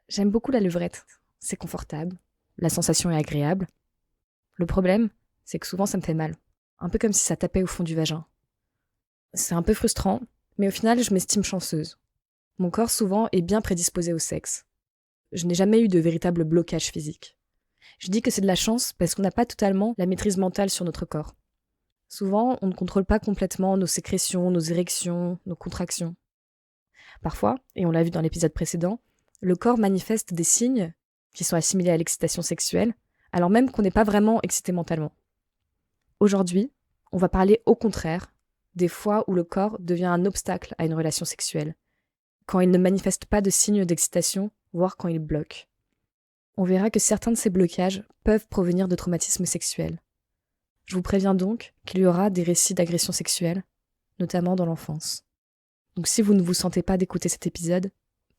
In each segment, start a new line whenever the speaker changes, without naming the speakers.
J'aime beaucoup la levrette. C'est confortable, la sensation est agréable. Le problème, c'est que souvent ça me fait mal. Un peu comme si ça tapait au fond du vagin. C'est un peu frustrant, mais au final, je m'estime chanceuse. Mon corps souvent est bien prédisposé au sexe. Je n'ai jamais eu de véritable blocage physique. Je dis que c'est de la chance parce qu'on n'a pas totalement la maîtrise mentale sur notre corps. Souvent, on ne contrôle pas complètement nos sécrétions, nos érections, nos contractions. Parfois, et on l'a vu dans l'épisode précédent, le corps manifeste des signes qui sont assimilés à l'excitation sexuelle, alors même qu'on n'est pas vraiment excité mentalement. Aujourd'hui, on va parler au contraire des fois où le corps devient un obstacle à une relation sexuelle, quand il ne manifeste pas de signes d'excitation, voire quand il bloque. On verra que certains de ces blocages peuvent provenir de traumatismes sexuels. Je vous préviens donc qu'il y aura des récits d'agressions sexuelles, notamment dans l'enfance. Donc si vous ne vous sentez pas d'écouter cet épisode,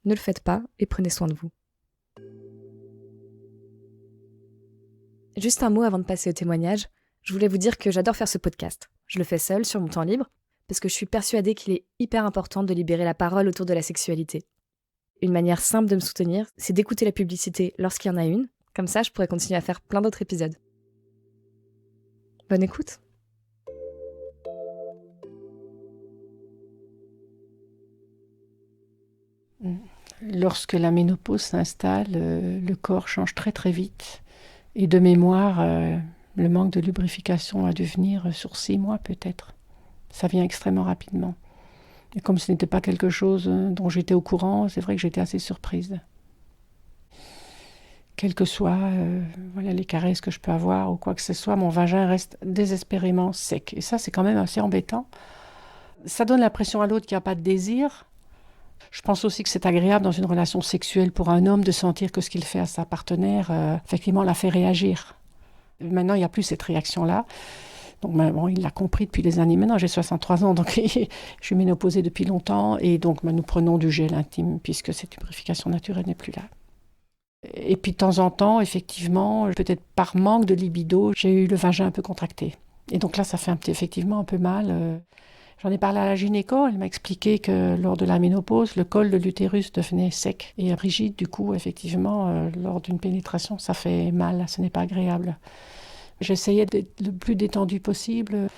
ne le faites pas et prenez soin de vous. Juste un mot avant de passer au témoignage, je voulais vous dire que j'adore faire ce podcast. Je le fais seule sur mon temps libre, parce que je suis persuadée qu'il est hyper important de libérer la parole autour de la sexualité. Une manière simple de me soutenir, c'est d'écouter la publicité lorsqu'il y en a une, comme ça je pourrais continuer à faire plein d'autres épisodes. Bonne écoute.
Lorsque la ménopause s'installe, le corps change très très vite. Et de mémoire, le manque de lubrification a dû venir sur 6 mois peut-être. Ça vient extrêmement rapidement. Et comme ce n'était pas quelque chose dont j'étais au courant, c'est vrai que j'étais assez surprise. Quelles que soient les caresses que je peux avoir ou quoi que ce soit, mon vagin reste désespérément sec. Et ça, c'est quand même assez embêtant. Ça donne l'impression à l'autre qu'il n'y a pas de désir. Je pense aussi que c'est agréable dans une relation sexuelle pour un homme de sentir que ce qu'il fait à sa partenaire, effectivement, la fait réagir. Maintenant, il n'y a plus cette réaction-là. Donc, bon, il l'a compris depuis des années. Maintenant, j'ai 63 ans, donc je suis ménopausée depuis longtemps. Et donc, nous prenons du gel intime, puisque cette lubrification naturelle n'est plus là. Et puis, de temps en temps, effectivement, peut-être par manque de libido, j'ai eu le vagin un peu contracté. Et donc là, ça fait effectivement un peu mal. J'en ai parlé à la gynéco, elle m'a expliqué que lors de la ménopause, le col de l'utérus devenait sec et rigide. Du coup, effectivement, lors d'une pénétration, ça fait mal, ce n'est pas agréable. J'essayais d'être le plus détendu possible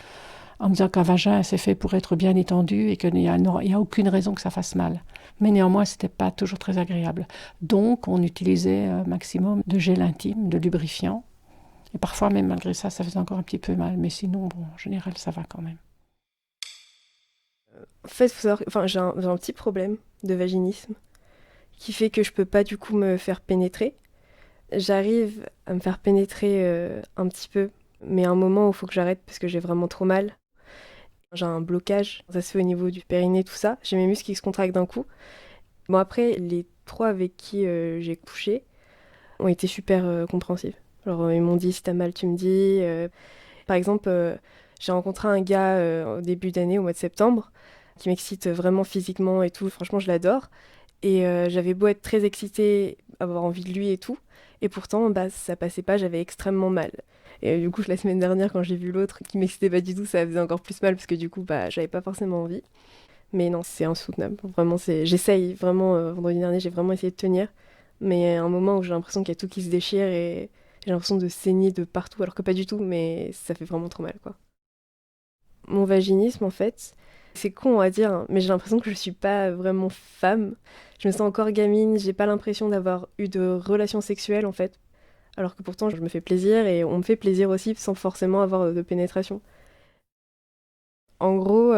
en me disant qu'un vagin, c'est fait pour être bien étendu et qu'il n'y a aucune raison que ça fasse mal. Mais néanmoins, ce n'était pas toujours très agréable. Donc, on utilisait un maximum de gel intime, de lubrifiant. Et parfois, même malgré ça, ça faisait encore un petit peu mal. Mais sinon, bon, en général, ça va quand même.
En fait, faut savoir, j'ai un petit problème de vaginisme qui fait que je peux pas du coup me faire pénétrer. J'arrive à me faire pénétrer un petit peu, mais à un moment où il faut que j'arrête parce que j'ai vraiment trop mal. J'ai un blocage, ça se fait au niveau du périnée, tout ça. J'ai mes muscles qui se contractent d'un coup. Bon, après, les 3 avec qui j'ai couché ont été super compréhensifs. Genre, ils m'ont dit si t'as mal, tu me dis. Par exemple, j'ai rencontré un gars au début d'année, au mois de septembre, qui m'excite vraiment physiquement et tout. Franchement, je l'adore. Et j'avais beau être très excitée, avoir envie de lui et tout. Et pourtant, ça passait pas, j'avais extrêmement mal. Et du coup, la semaine dernière, quand j'ai vu l'autre qui m'excitait pas du tout, ça faisait encore plus mal parce que du coup, j'avais pas forcément envie. Mais non, c'est insoutenable. Vraiment, j'essaye vraiment. Vendredi dernier, j'ai vraiment essayé de tenir. Mais à un moment où j'ai l'impression qu'il y a tout qui se déchire et j'ai l'impression de saigner de partout, alors que pas du tout, mais ça fait vraiment trop mal, quoi. Mon vaginisme, en fait, c'est con à dire, hein, mais j'ai l'impression que je suis pas vraiment femme. Je me sens encore gamine, j'ai pas l'impression d'avoir eu de relations sexuelles, en fait. Alors que pourtant, je me fais plaisir et on me fait plaisir aussi sans forcément avoir de pénétration. En gros,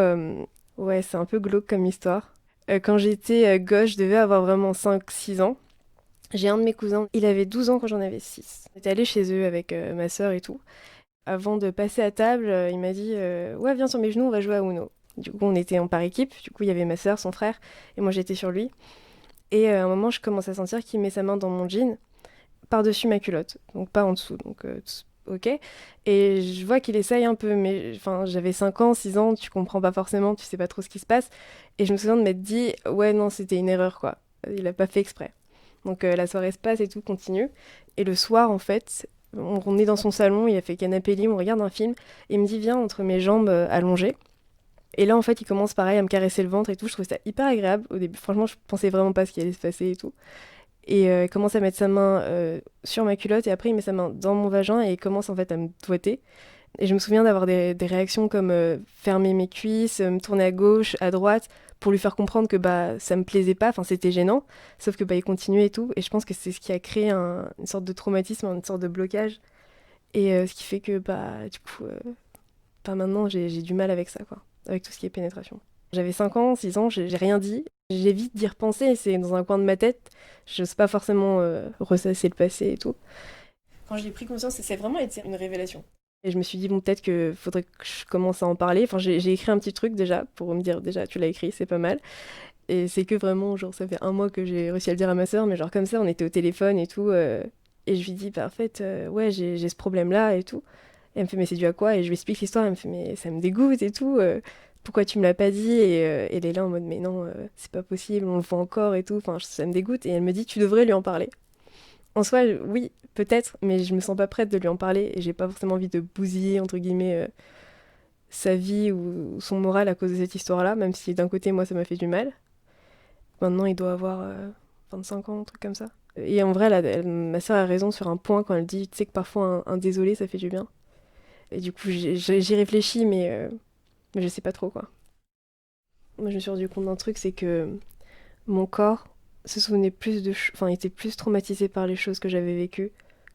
ouais, c'est un peu glauque comme histoire. Quand j'étais gosse, je devais avoir vraiment 5-6 ans. J'ai un de mes cousins, il avait 12 ans quand j'en avais 6. J'étais allée chez eux avec ma sœur et tout. Avant de passer à table, il m'a dit ouais, viens sur mes genoux, on va jouer à Uno. Du coup, on était en par équipe. Du coup, il y avait ma sœur, son frère, et moi j'étais sur lui. Et à un moment, je commence à sentir qu'il met sa main dans mon jean, par-dessus ma culotte, donc pas en dessous. Donc, ok. Et je vois qu'il essaye un peu, mais enfin, j'avais 5 ans, 6 ans, tu comprends pas forcément, tu sais pas trop ce qui se passe. Et je me souviens de m'être dit ouais, non, c'était une erreur, quoi. Il a pas fait exprès. Donc la soirée se passe et tout continue. Et le soir, en fait, on est dans son salon, il a fait canapé lit, on regarde un film, et il me dit viens entre mes jambes allongées. Et là, en fait, il commence pareil à me caresser le ventre et tout. Je trouvais ça hyper agréable au début. Franchement, je pensais vraiment pas ce qui allait se passer et tout. Et il commence à mettre sa main sur ma culotte et après il met sa main dans mon vagin et il commence en fait à me doigter. Et je me souviens d'avoir des réactions comme fermer mes cuisses, me tourner à gauche, à droite, pour lui faire comprendre que bah ça me plaisait pas, enfin c'était gênant, sauf que bah il continuait et tout. Et je pense que c'est ce qui a créé une sorte de traumatisme, une sorte de blocage. Et ce qui fait que bah du coup, bah, maintenant j'ai du mal avec ça, quoi, avec tout ce qui est pénétration. J'avais 5 ans, 6 ans, j'ai rien dit. J'évite d'y repenser, c'est dans un coin de ma tête. Je sais pas forcément ressasser le passé et tout. Quand j'ai pris conscience, c'est vraiment été une révélation. Et je me suis dit, bon, peut-être qu'il faudrait que je commence à en parler. Enfin, j'ai écrit un petit truc déjà, pour me dire, déjà, tu l'as écrit, c'est pas mal. Et c'est que vraiment, genre, ça fait 1 mois que j'ai réussi à le dire à ma sœur, mais genre comme ça, on était au téléphone et tout. Et je lui dis, bah en fait, ouais, j'ai ce problème-là et tout. Et elle me fait, mais c'est dû à quoi? Et je lui explique l'histoire, elle me fait, mais ça me dégoûte et tout. Pourquoi tu me l'as pas dit? Et elle est là en mode, mais non, c'est pas possible, on le voit encore et tout. Enfin, ça me dégoûte. Et elle me dit, tu devrais lui en parler. En soi, oui, peut-être, mais je me sens pas prête de lui en parler et j'ai pas forcément envie de bousiller, entre guillemets, sa vie ou son moral à cause de cette histoire-là, même si d'un côté, moi, ça m'a fait du mal. Maintenant, il doit avoir 25 ans, un truc comme ça. Et en vrai, ma sœur a raison sur un point quand elle dit, tu sais que parfois un désolé, ça fait du bien. Et du coup, j'y réfléchis, mais je sais pas trop, quoi. Moi, je me suis rendu compte d'un truc, c'est que mon corps se souvenait plus enfin, était plus traumatisé par les choses que j'avais vécues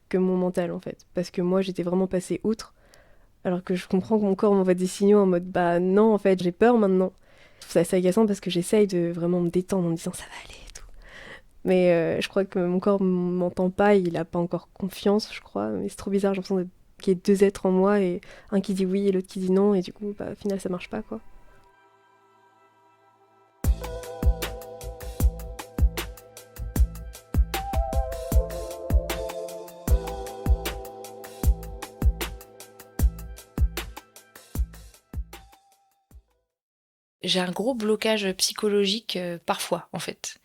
que mon mental, en fait. Parce que moi, j'étais vraiment passée outre, alors que je comprends que mon corps m'envoie des signaux en mode, bah non, en fait, j'ai peur maintenant. Je trouve ça assez agaçant parce que j'essaye de vraiment me détendre en me disant, ça va aller et tout. Mais je crois que mon corps m'entend pas, il a pas encore confiance, je crois. Mais c'est trop bizarre, j'ai l'impression qu'il y ait 2 êtres en moi, et un qui dit oui et l'autre qui dit non, et du coup, bah, au final, ça marche pas, quoi.
J'ai un gros blocage psychologique parfois, en fait.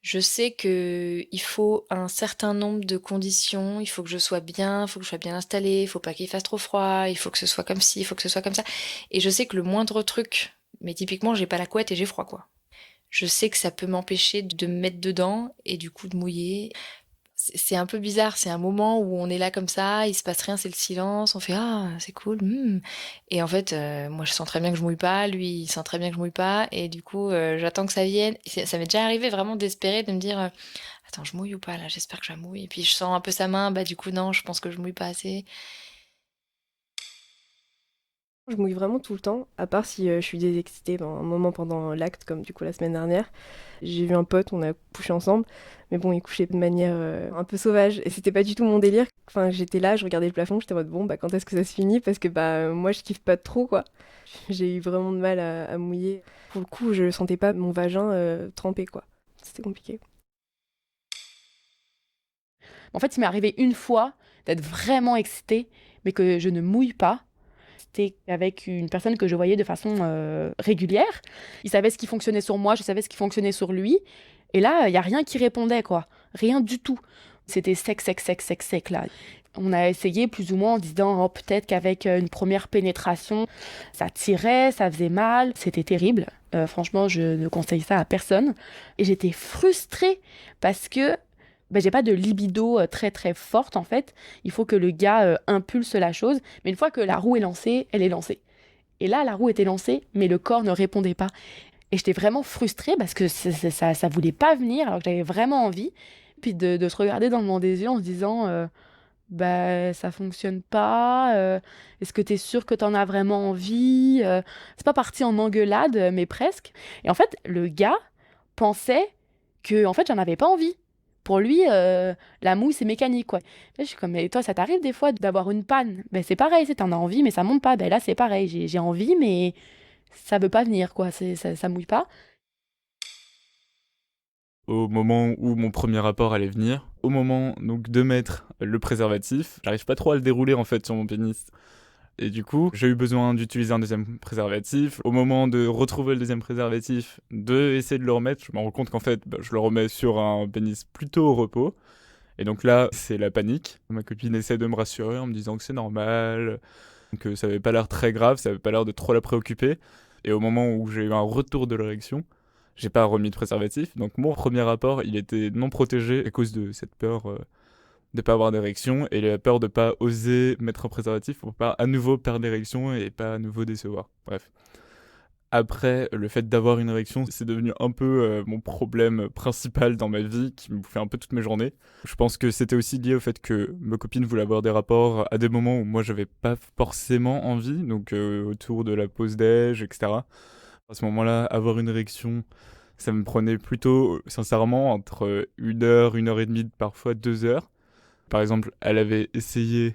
Je sais que il faut un certain nombre de conditions, il faut que je sois bien, il faut que je sois bien installée, il faut pas qu'il fasse trop froid, il faut que ce soit comme ci, il faut que ce soit comme ça. Et je sais que le moindre truc, mais typiquement j'ai pas la couette et j'ai froid, quoi. Je sais que ça peut m'empêcher de me mettre dedans et du coup de mouiller. C'est un peu bizarre, c'est un moment où on est là comme ça, il se passe rien, c'est le silence, on fait ah c'est cool, et en fait moi je sens très bien que je mouille pas, lui il sent très bien que je mouille pas, et du coup j'attends que ça vienne. Ça m'est déjà arrivé vraiment d'espérer, de me dire attends je mouille ou pas là, j'espère que je mouille, et puis je sens un peu sa main, bah du coup non je pense que je mouille pas assez.
Je mouille vraiment tout le temps, à part si je suis désexcitée un moment pendant l'acte, comme du coup la semaine dernière. J'ai vu un pote, on a couché ensemble, mais bon, il couchait de manière un peu sauvage, et c'était pas du tout mon délire. Enfin, j'étais là, je regardais le plafond, j'étais en mode bon, bah quand est-ce que ça se finit? Parce que bah moi je kiffe pas trop, quoi. J'ai eu vraiment de mal à mouiller. Pour le coup, je sentais pas mon vagin trempé, quoi. C'était compliqué.
En fait, il m'est arrivé une fois d'être vraiment excitée, mais que je ne mouille pas. C'était avec une personne que je voyais de façon régulière. Il savait ce qui fonctionnait sur moi, je savais ce qui fonctionnait sur lui. Et là, il n'y a rien qui répondait, quoi. Rien du tout. C'était sec, sec, sec, sec, sec, là. On a essayé plus ou moins en disant oh, peut-être qu'avec une première pénétration, ça tirait, ça faisait mal. C'était terrible. Franchement, je ne conseille ça à personne. Et j'étais frustrée parce que j'ai pas de libido très très forte en fait. Il faut que le gars impulse la chose. Mais une fois que la roue est lancée, elle est lancée. Et là, la roue était lancée, mais le corps ne répondait pas. Et j'étais vraiment frustrée parce que ça voulait pas venir alors que j'avais vraiment envie. Puis de se regarder dans le blanc des yeux en se disant ça fonctionne pas. Est-ce que t'es sûr que t'en as vraiment envie? C'est pas parti en engueulade, mais presque. Et en fait, le gars pensait que en fait, j'en avais pas envie. Pour lui, la mouille, c'est mécanique, quoi. Là, je suis comme, mais toi, ça t'arrive des fois d'avoir une panne? Ben, c'est pareil, t'en as envie, mais ça monte pas. Ben là, c'est pareil, j'ai envie, mais ça veut pas venir, quoi. Ça mouille pas.
Au moment où mon premier rapport allait venir, au moment donc de mettre le préservatif, j'arrive pas trop à le dérouler en fait sur mon pénis. Et du coup, j'ai eu besoin d'utiliser un deuxième préservatif. Au moment de retrouver le deuxième préservatif, de essayer de le remettre, je me rends compte qu'en fait, je le remets sur un pénis plutôt au repos. Et donc là, c'est la panique. Ma copine essaie de me rassurer en me disant que c'est normal, que ça avait pas l'air très grave, ça avait pas l'air de trop la préoccuper. Et au moment où j'ai eu un retour de l'érection, j'ai pas remis de préservatif. Donc mon premier rapport, il était non protégé à cause de cette peur de pas avoir d'érection et la peur de pas oser mettre un préservatif pour pas à nouveau perdre l'érection et pas à nouveau décevoir. Bref. Après, le fait d'avoir une érection, c'est devenu un peu mon problème principal dans ma vie, qui me bouffait un peu toutes mes journées. Je pense que c'était aussi lié au fait que ma copine voulait avoir des rapports à des moments où moi j'avais pas forcément envie, donc autour de la pause déj, etc. À ce moment-là, avoir une érection, ça me prenait plutôt, sincèrement, entre 1 heure, 1 heure et demie, parfois 2 heures. Par exemple, elle avait essayé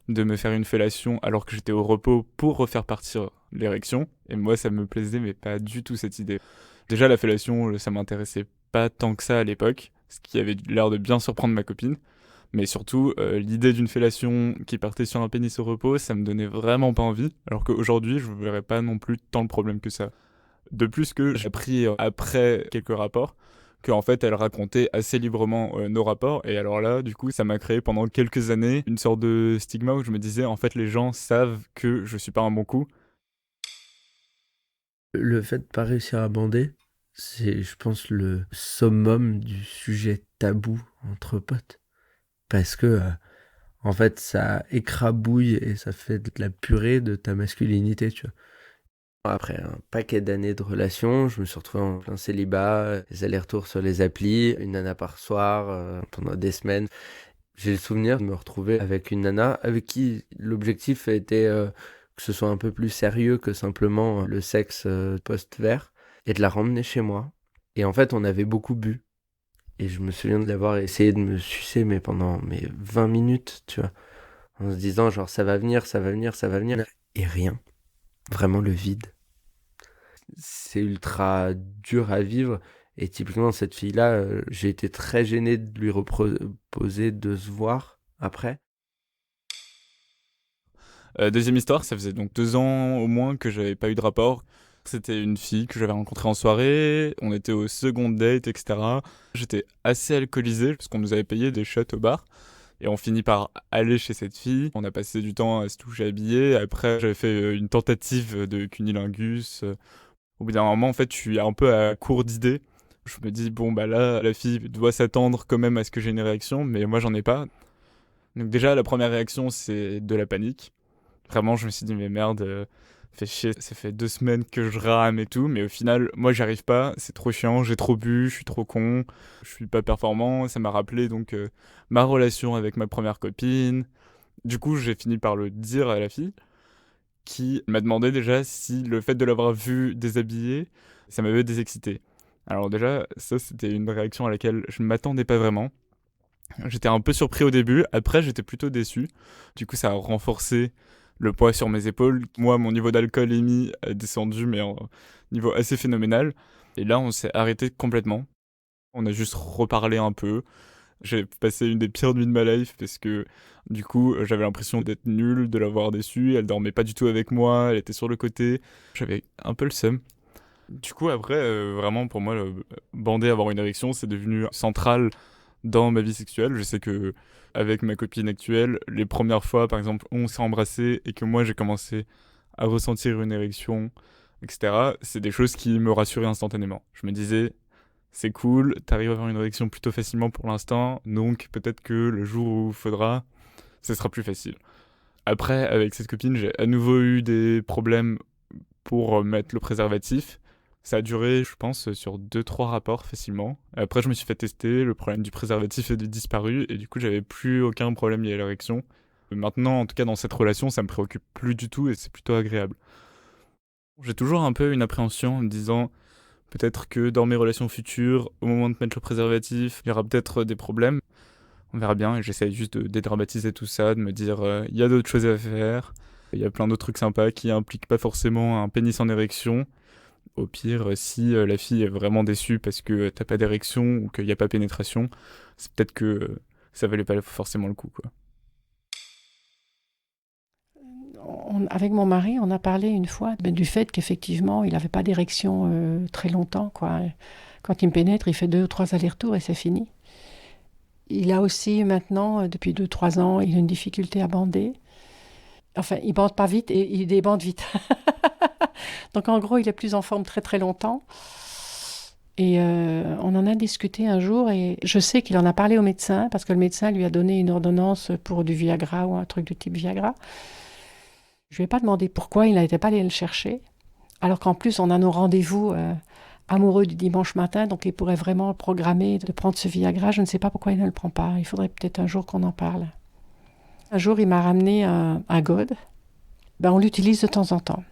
de me faire une fellation alors que j'étais au repos pour refaire partir l'érection. Et moi, ça me plaisait, mais pas du tout cette idée. Déjà, la fellation, ça m'intéressait pas tant que ça à l'époque, ce qui avait l'air de bien surprendre ma copine. Mais surtout, l'idée d'une fellation qui partait sur un pénis au repos, ça me donnait vraiment pas envie. Alors qu'aujourd'hui, je verrais pas non plus tant le problème que ça. De plus que j'ai appris après quelques rapports qu'en fait elle racontait assez librement nos rapports, et alors là du coup ça m'a créé pendant quelques années une sorte de stigma où je me disais en fait les gens savent que je suis pas un bon coup.
Le fait de pas réussir à bander, c'est je pense le summum du sujet tabou entre potes. Parce que en fait ça écrabouille et ça fait de la purée de ta masculinité, tu vois. Après un paquet d'années de relations, je me suis retrouvé en plein célibat, les allers-retours sur les applis, une nana par soir pendant des semaines. J'ai le souvenir de me retrouver avec une nana avec qui l'objectif était que ce soit un peu plus sérieux que simplement le sexe post-vert, et de la ramener chez moi. Et en fait, on avait beaucoup bu. Et je me souviens de l'avoir essayé de me sucer mais pendant 20 minutes, tu vois, en se disant genre ça va venir, ça va venir, ça va venir. Et rien. Vraiment le vide. C'est ultra dur à vivre. Et typiquement, cette fille-là, j'ai été très gêné de lui proposer de se voir après.
Deuxième histoire, ça faisait donc 2 ans au moins que j'avais pas eu de rapport. C'était une fille que j'avais rencontrée en soirée, on était au second date, etc. J'étais assez alcoolisé parce qu'on nous avait payé des shots au bar. Et on finit par aller chez cette fille. On a passé du temps à se toucher habillé. Après, j'avais fait une tentative de cunilingus. Au bout d'un moment, en fait, je suis un peu à court d'idées. Je me dis, bon, bah là, la fille doit s'attendre quand même à ce que j'ai une réaction, mais moi, j'en ai pas. Donc déjà, la première réaction, c'est de la panique. Vraiment, je me suis dit, mais merde, fait chier, ça fait 2 semaines que je rame et tout, mais au final, moi, j'y arrive pas, c'est trop chiant, j'ai trop bu, je suis trop con, je suis pas performant. Ça m'a rappelé donc ma relation avec ma première copine. Du coup, j'ai fini par le dire à la fille, qui m'a demandé déjà si le fait de l'avoir vue déshabillée, ça m'avait désexcité. Alors déjà, ça, c'était une réaction à laquelle je ne m'attendais pas vraiment. J'étais un peu surpris au début, après j'étais plutôt déçu. Du coup, ça a renforcé le poids sur mes épaules. Moi, mon niveau d'alcoolémie a descendu, mais en niveau assez phénoménal. Et là, on s'est arrêté complètement. On a juste reparlé un peu. J'ai passé une des pires nuits de ma life parce que du coup, j'avais l'impression d'être nul, de l'avoir déçue. Elle dormait pas du tout avec moi, elle était sur le côté. J'avais un peu le seum. Du coup, après, vraiment, pour moi, bander, avoir une érection, c'est devenu central dans ma vie sexuelle. Je sais que avec ma copine actuelle, les premières fois, par exemple, on s'est embrassé et que moi, j'ai commencé à ressentir une érection, etc., c'est des choses qui me rassuraient instantanément. Je me disais, c'est cool, t'arrives à avoir une érection plutôt facilement pour l'instant, donc peut-être que le jour où il faudra, ce sera plus facile. Après, avec cette copine, j'ai à nouveau eu des problèmes pour mettre le préservatif. Ça a duré, je pense, sur 2-3 rapports facilement. Après, je me suis fait tester, le problème du préservatif est disparu, et du coup, j'avais plus aucun problème lié à l'érection. Maintenant, en tout cas, dans cette relation, ça me préoccupe plus du tout, et c'est plutôt agréable. J'ai toujours un peu une appréhension en me disant, peut-être que dans mes relations futures, au moment de mettre le préservatif, il y aura peut-être des problèmes. On verra bien, et j'essaye juste de dédramatiser tout ça, de me dire, il y a d'autres choses à faire, il y a plein d'autres trucs sympas qui impliquent pas forcément un pénis en érection. Au pire, si la fille est vraiment déçue parce que t'as pas d'érection ou qu'il n'y a pas pénétration, c'est peut-être que ça valait pas forcément le coup, quoi.
Avec mon mari, on a parlé une fois du fait qu'effectivement, il n'avait pas d'érection très longtemps, quoi. Quand il me pénètre, il fait 2 ou 3 allers-retours et c'est fini. Il a aussi maintenant, depuis 2-3 ans, il a une difficulté à bander. Enfin, il bande pas vite et il débande vite. Donc en gros, il est plus en forme très très longtemps. Et on en a discuté un jour et je sais qu'il en a parlé au médecin parce que le médecin lui a donné une ordonnance pour du Viagra ou un truc de type Viagra. Je lui ai pas demandé pourquoi il n'était pas allé le chercher, alors qu'en plus on a nos rendez-vous amoureux du dimanche matin, donc il pourrait vraiment programmer de prendre ce Viagra. Je ne sais pas pourquoi il ne le prend pas. Il faudrait peut-être un jour qu'on en parle. Un jour, il m'a ramené un God. On l'utilise de temps en temps.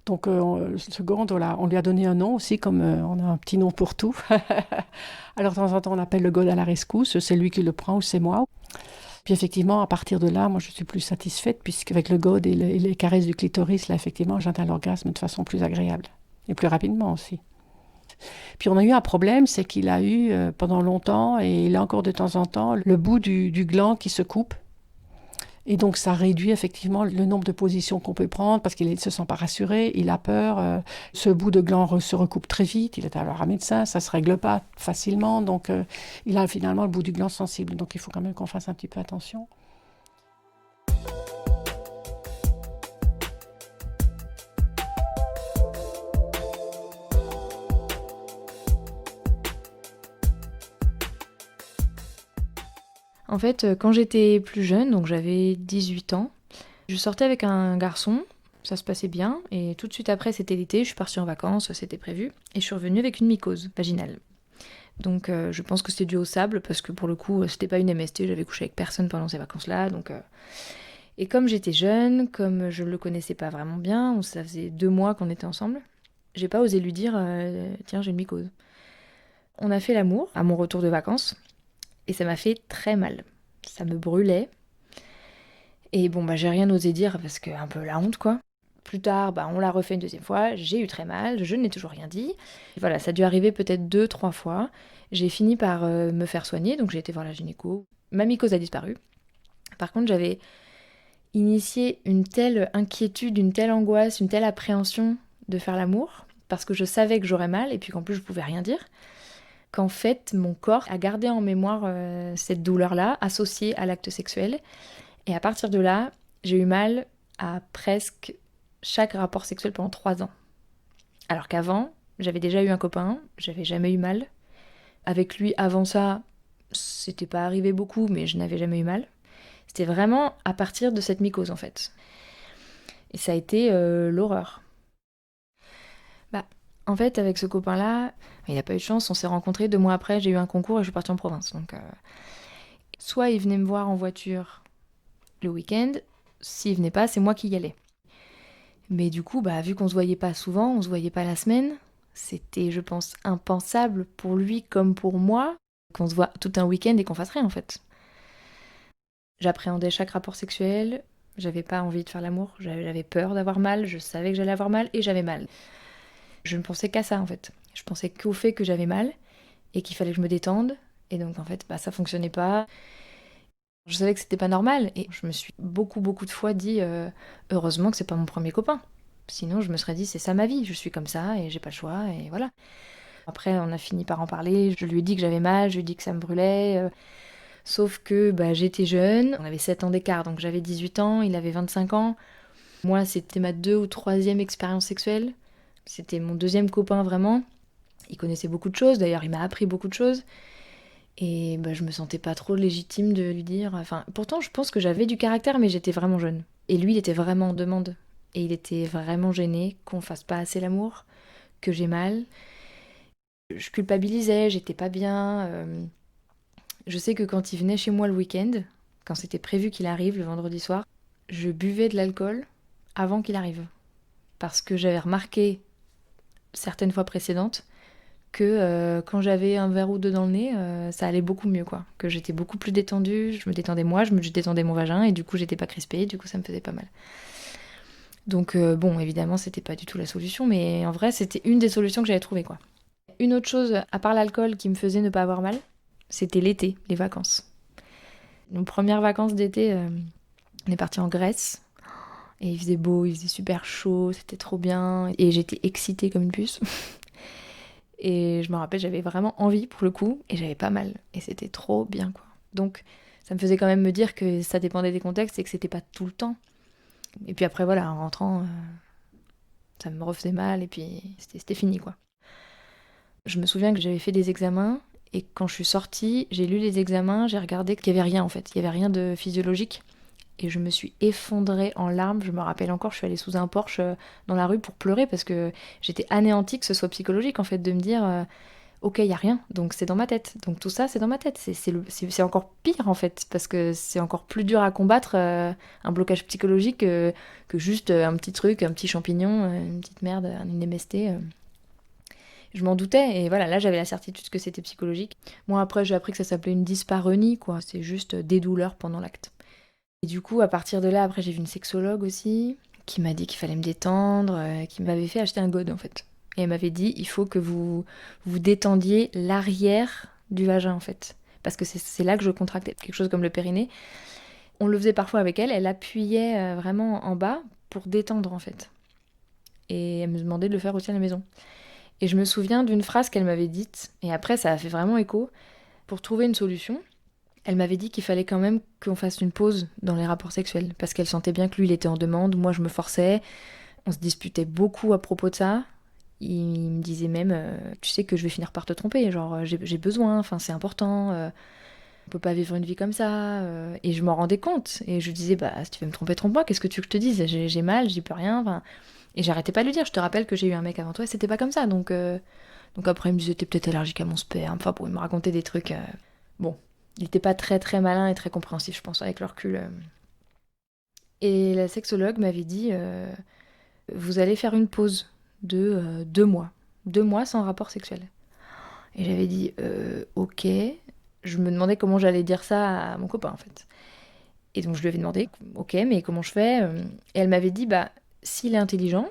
Donc, ce God, on lui a donné un nom aussi, comme on a un petit nom pour tout. Alors, de temps en temps, on appelle le God à la rescousse. C'est lui qui le prend ou c'est moi. Puis, effectivement, à partir de là, moi, je suis plus satisfaite, puisqu'avec le God et les caresses du clitoris, là, effectivement, j'atteins l'orgasme de façon plus agréable. Et plus rapidement aussi. Puis, on a eu un problème, c'est qu'il a eu pendant longtemps, et il a encore de temps en temps, le bout du gland qui se coupe. Et donc, ça réduit effectivement le nombre de positions qu'on peut prendre parce qu'il ne se sent pas rassuré, il a peur. Ce bout de gland se recoupe très vite, il est alors un médecin, ça ne se règle pas facilement. Donc, il a finalement le bout du gland sensible. Donc, il faut quand même qu'on fasse un petit peu attention.
En fait, quand j'étais plus jeune, donc j'avais 18 ans, je sortais avec un garçon, ça se passait bien, et tout de suite après, c'était l'été, je suis partie en vacances, c'était prévu, et je suis revenue avec une mycose vaginale. Donc je pense que c'était dû au sable, parce que pour le coup, c'était pas une MST, j'avais couché avec personne pendant ces vacances-là, donc... Et comme j'étais jeune, comme je le connaissais pas vraiment bien, ça faisait 2 mois qu'on était ensemble, j'ai pas osé lui dire tiens, j'ai une mycose. On a fait l'amour à mon retour de vacances, et ça m'a fait très mal. Ça me brûlait. Et bon, j'ai rien osé dire parce que un peu la honte, quoi. Plus tard, on l'a refait une deuxième fois, j'ai eu très mal, je n'ai toujours rien dit. Et voilà, ça a dû arriver peut-être 2-3 fois. J'ai fini par me faire soigner, donc j'ai été voir la gynéco. Ma mycose a disparu. Par contre, j'avais initié une telle inquiétude, une telle angoisse, une telle appréhension de faire l'amour, parce que je savais que j'aurais mal, et puis qu'en plus je pouvais rien dire, qu'en fait, mon corps a gardé en mémoire cette douleur-là, associée à l'acte sexuel. Et à partir de là, j'ai eu mal à presque chaque rapport sexuel pendant 3 ans. Alors qu'avant, j'avais déjà eu un copain, j'avais jamais eu mal. Avec lui, avant ça, c'était pas arrivé beaucoup, mais je n'avais jamais eu mal. C'était vraiment à partir de cette mycose, en fait. Et ça a été l'horreur. En fait, avec ce copain-là, il n'a pas eu de chance, on s'est rencontrés 2 mois après, j'ai eu un concours et je suis partie en province. Donc, soit il venait me voir en voiture le week-end, s'il venait pas, c'est moi qui y allais. Mais du coup, vu qu'on se voyait pas souvent, on se voyait pas la semaine, c'était, je pense, impensable pour lui comme pour moi qu'on se voit tout un week-end et qu'on fasse rien, en fait. J'appréhendais chaque rapport sexuel, j'avais pas envie de faire l'amour, j'avais peur d'avoir mal, je savais que j'allais avoir mal et j'avais mal. Je ne pensais qu'à ça, en fait. Je pensais qu'au fait que j'avais mal et qu'il fallait que je me détende. Et donc, en fait, ça fonctionnait pas. Je savais que c'était pas normal. Et je me suis beaucoup de fois dit heureusement que c'est pas mon premier copain. Sinon, je me serais dit c'est ça ma vie. Je suis comme ça et j'ai pas le choix et voilà. Après, on a fini par en parler. Je lui ai dit que j'avais mal, je lui ai dit que ça me brûlait. Sauf que j'étais jeune. On avait 7 ans d'écart, donc j'avais 18 ans, il avait 25 ans. Moi, c'était ma 2e ou 3e expérience sexuelle. C'était mon 2e copain vraiment. Il connaissait beaucoup de choses, d'ailleurs il m'a appris beaucoup de choses. Et je me sentais pas trop légitime de lui dire... pourtant je pense que j'avais du caractère, mais j'étais vraiment jeune. Et lui, il était vraiment en demande. Et il était vraiment gêné qu'on fasse pas assez l'amour, que j'ai mal. Je culpabilisais, j'étais pas bien. Je sais que quand il venait chez moi le week-end, quand c'était prévu qu'il arrive le vendredi soir, je buvais de l'alcool avant qu'il arrive. Parce que j'avais remarqué certaines fois précédentes que quand j'avais un verre ou 2 dans le nez, ça allait beaucoup mieux, quoi. Que j'étais beaucoup plus détendue, je me détendais moi, je détendais mon vagin, et du coup j'étais pas crispée, du coup ça me faisait pas mal. Donc évidemment c'était pas du tout la solution, mais en vrai c'était une des solutions que j'avais trouvées, quoi. Une autre chose, à part l'alcool qui me faisait ne pas avoir mal, c'était l'été, les vacances. Nos premières vacances d'été, on est parti en Grèce, et il faisait beau, il faisait super chaud, c'était trop bien, et j'étais excitée comme une puce. Et je me rappelle, j'avais vraiment envie pour le coup, et j'avais pas mal. Et c'était trop bien, quoi. Donc, ça me faisait quand même me dire que ça dépendait des contextes et que c'était pas tout le temps. Et puis après, voilà, en rentrant, ça me refaisait mal, et puis c'était fini, quoi.
Je me souviens que j'avais fait des examens et quand je suis sortie, j'ai lu les examens, j'ai regardé qu'il n'y avait rien en fait, il n'y avait rien de physiologique. Et je me suis effondrée en larmes, je me rappelle encore, je suis allée sous un porche dans la rue pour pleurer parce que j'étais anéantie que ce soit psychologique en fait, de me dire ok, il n'y a rien, donc c'est dans ma tête. Donc tout ça, c'est dans ma tête. C'est encore pire en fait, parce que c'est encore plus dur à combattre un blocage psychologique que juste un petit truc, un petit champignon, une petite merde, une MST. Je m'en doutais, et voilà, là j'avais la certitude que c'était psychologique. Moi après, j'ai appris que ça s'appelait une dyspareunie, quoi. C'est juste des douleurs pendant l'acte. Et du coup, à partir de là, après, j'ai vu une sexologue aussi, qui m'a dit qu'il fallait me détendre, qui m'avait fait acheter un god en fait. Et elle m'avait dit, il faut que vous détendiez l'arrière du vagin en fait. Parce que c'est là que je contractais, quelque chose comme le périnée. On le faisait parfois avec elle, elle appuyait vraiment en bas pour détendre en fait. Et elle me demandait de le faire aussi à la maison. Et je me souviens d'une phrase qu'elle m'avait dite, et après ça a fait vraiment écho. Pour trouver une solution, elle m'avait dit qu'il fallait quand même qu'on fasse une pause dans les rapports sexuels. Parce qu'elle sentait bien que lui, il était en demande, moi je me forçais. On se disputait beaucoup à propos de ça. Il me disait même, tu sais que je vais finir par te tromper, genre j'ai besoin, enfin c'est important, on peut pas vivre une vie comme ça. Et je m'en rendais compte. Et je lui disais, bah si tu veux me tromper, trompe-moi, qu'est-ce que tu veux que je te dise, j'ai mal, j'y peux rien. Enfin, et j'arrêtais pas de lui dire, je te rappelle que j'ai eu un mec avant toi et c'était pas comme ça. Donc après il me disait, t'es peut-être allergique à mon sperme. Enfin bon, il me racontait des trucs. Bon, il était pas très très malin et très compréhensif, je pense, avec le recul. Et la sexologue m'avait dit, vous allez faire une pause de 2 mois. 2 mois sans rapport sexuel. Et j'avais dit, ok. Je me demandais comment j'allais dire ça à mon copain, en fait. Et donc je lui avais demandé, ok, mais comment je fais? Et elle m'avait dit, bah, s'il est intelligent,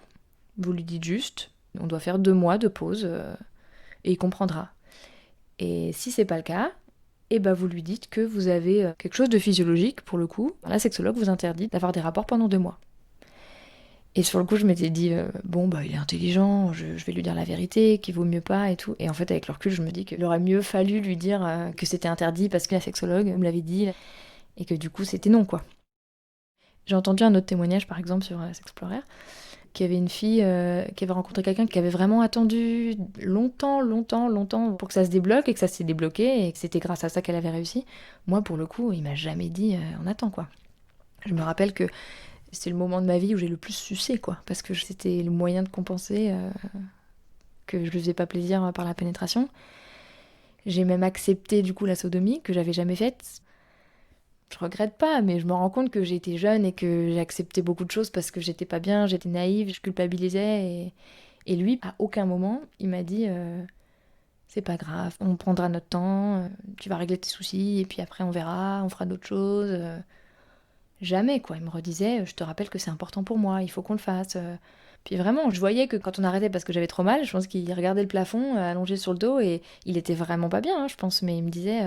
vous lui dites juste, on doit faire 2 mois de pause, et il comprendra. Et si c'est pas le cas, et bah vous lui dites que vous avez quelque chose de physiologique, pour le coup. La sexologue vous interdit d'avoir des rapports pendant 2 mois. Et sur le coup, je m'étais dit, bon, bah, il est intelligent, je vais lui dire la vérité, qu'il vaut mieux pas et tout. Et en fait, avec le recul, je me dis qu'il aurait mieux fallu lui dire que c'était interdit parce que la sexologue me l'avait dit et que du coup, c'était non, quoi. J'ai entendu un autre témoignage, par exemple, sur Sexplorer, qui avait une fille qui avait rencontré quelqu'un qui avait vraiment attendu longtemps pour que ça se débloque et que ça s'est débloqué et que c'était grâce à ça qu'elle avait réussi. Moi, pour le coup, il m'a jamais dit on attend, quoi. Je me rappelle que c'est le moment de ma vie où j'ai le plus sucé, quoi, parce que c'était le moyen de compenser que je lui faisais pas plaisir par la pénétration. J'ai même accepté du coup la sodomie que j'avais jamais faite. Je regrette pas, mais je me rends compte que j'étais jeune et que j'ai accepté beaucoup de choses parce que j'étais pas bien, j'étais naïve, je culpabilisais et lui, à aucun moment, il m'a dit c'est pas grave, on prendra notre temps, tu vas régler tes soucis et puis après on verra, on fera d'autres choses. Jamais, quoi. Il me redisait, je te rappelle que c'est important pour moi, il faut qu'on le fasse. Puis vraiment, je voyais que quand on arrêtait parce que j'avais trop mal, je pense qu'il regardait le plafond, allongé sur le dos, et il était vraiment pas bien, hein, je pense. Mais il me disait,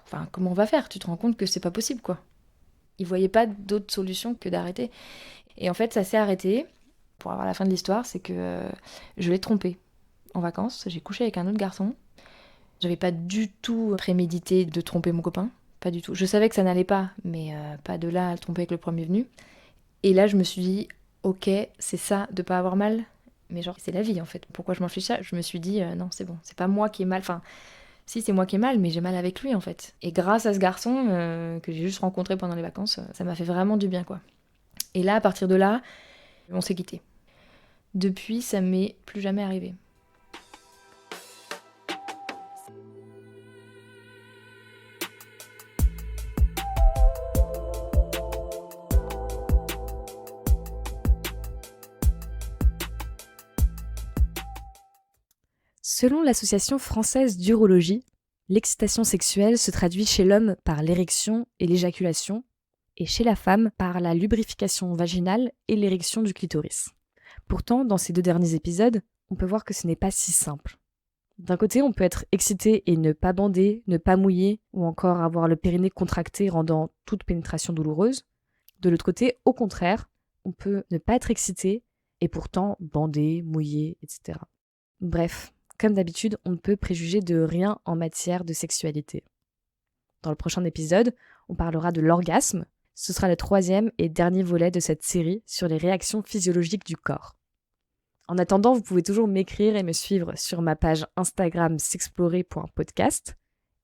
enfin, comment on va faire? Tu te rends compte que c'est pas possible, quoi. Il voyait pas d'autre solution que d'arrêter. Et en fait, ça s'est arrêté. Pour avoir la fin de l'histoire, c'est que je l'ai trompé en vacances. J'ai couché avec un autre garçon. J'avais pas du tout prémédité de tromper mon copain. Pas du tout. Je savais que ça n'allait pas, mais pas de là à le tromper avec le premier venu. Et là, je me suis dit, ok, c'est ça, de pas avoir mal. Mais genre, c'est la vie, en fait. Pourquoi je m'en fiche ça? Je me suis dit, non, c'est bon, c'est pas moi qui ai mal. Enfin, si, c'est moi qui ai mal, mais j'ai mal avec lui, en fait. Et grâce à ce garçon que j'ai juste rencontré pendant les vacances, ça m'a fait vraiment du bien, quoi. Et là, à partir de là, on s'est quittés. Depuis, ça m'est plus jamais arrivé.
Selon l'Association française d'urologie, l'excitation sexuelle se traduit chez l'homme par l'érection et l'éjaculation, et chez la femme par la lubrification vaginale et l'érection du clitoris. Pourtant, dans ces 2 derniers épisodes, on peut voir que ce n'est pas si simple. D'un côté, on peut être excité et ne pas bander, ne pas mouiller, ou encore avoir le périnée contracté rendant toute pénétration douloureuse. De l'autre côté, au contraire, on peut ne pas être excité et pourtant bander, mouiller, etc. Bref, comme d'habitude, on ne peut préjuger de rien en matière de sexualité. Dans le prochain épisode, on parlera de l'orgasme. Ce sera le 3e et dernier volet de cette série sur les réactions physiologiques du corps. En attendant, vous pouvez toujours m'écrire et me suivre sur ma page Instagram s'explorer.podcast.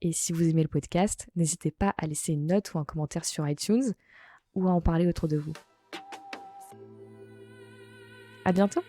Et si vous aimez le podcast, n'hésitez pas à laisser une note ou un commentaire sur iTunes ou à en parler autour de vous. À bientôt!